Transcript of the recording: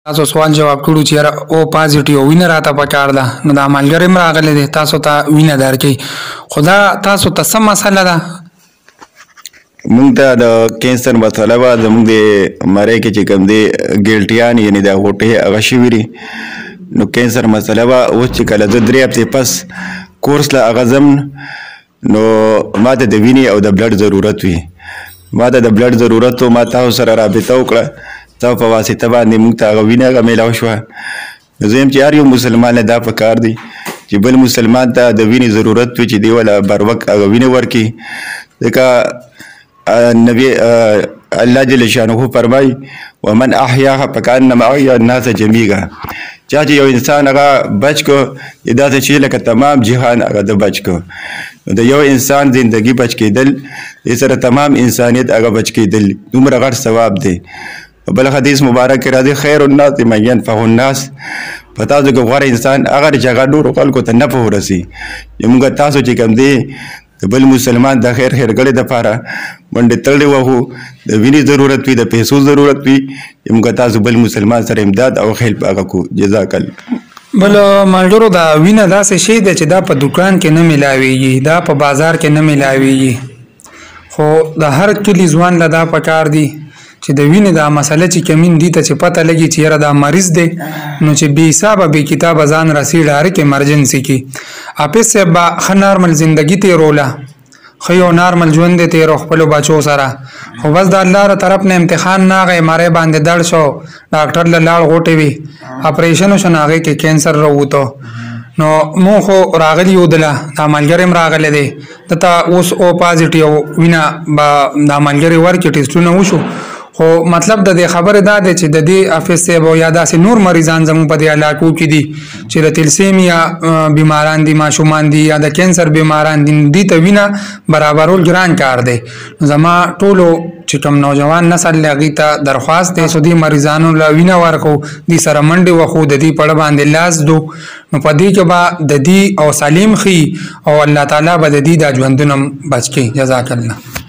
تاسو سوال جواب کړو چې یاره او پازیټیو وینه راته پکار ده نو د عملګري هم راغلی دی تاسو ته وینه درکوي خو دا تاسو ته څه مسله ده مونږ ته د کینسر مسله به زمونږ د مرۍ کې چې کوم دی ګیلټیان یعنې د غوټې هغه شوي دي نو کینسر مسله به اوس چې کله زه 3 هفتې پس کورس له هغه ځم نو ما ته د وینې او د بلډ ضرورت وي ما ته د بلډ ضرورت و ما تاسو سره رابطه وکړه تاسو په واسطه باندې موږ ته هغه وینه هغه میلاو شوه نو زه یم چې هر یو مسلمان له دا پکار دی چې بل مسلمان ته د وینې ضرورت وي چې دی وله بر وخت هغه وینه ورکړي ځکه نبی الله جل شانه فرمایي ومن احیاها فکانما احیا الناس جمیعا چا چې یو انسان هغه بچ کو داسې چې لکه تمام جهان هغه د بچ کو د یو انسان زندگی بچ کېدل د سره تمام انسانیت هغه بچ کېدل دومره غټ ثواب دی بل حدیث مبارک کې راځي خیر الناس من ينفع الناس پتا ځکه غوره انسان هغه چې هغه نور خلکو ته نفع ورسي موږ تاسو چې کوم دی بل مسلمان د خیر ګړې دپاره منډې تړلې وهو د وینې ضرورت وي د پیسو ضرورت وي موږ تاسو بل مسلمان سره امداد او هیلپ هغه کو جزاک الله بل ملګرو دا وینه داسې شی دی چې دا په دکان کې نه میلاویږي دا په بازار کې نه میلاویږي خو د هر کلي ځوان له دا پکار دی چې د وینې دا مسله چې کمین دي ته چې پته لګي چې یاره دا مریض دی نو چې بې حسابه بې کتابه ځان رسي ډاره کې ایمرجنسي کې حافظ صاحب به ښه نارمل زندګي تېروله ښه یو نارمل ژوند دی تېرو خپلو بچو سره خو بس د الله له طرف نه امتحان نه هغه مری باندې دړ شو ډاکټر له لاړ غوټې وي اپریشن وشو نو هغې کې کینسر راووتو نو مونږ خو راغلي یو دله دا ملګری هم راغلی دی دته اوس او پازیټیو وینه به دا ملګري ورکړي ټیسټونه وشو خو مطلب د دې خبره دا دی چې د دې حافظ صاحب او یا داسې نور مریضان زموږ په دې علاقو کې دي چې د تلسیمیا بیماران دي ماشومان دي یا د کینسر بیماران دي دې ته وینه برابرول ګران کار دی نو زما ټولو چې کوم نوجوان نسل له هغې ته درخواست دی چې دې مریضانو له وینه ورکړو دې سره منډې وخو د دې پړه باندې لاس دو نو په دې کې به د دې او سلیم ښي او الله تعالی به د دې دا ژوندونه بچ کړي جزاک الله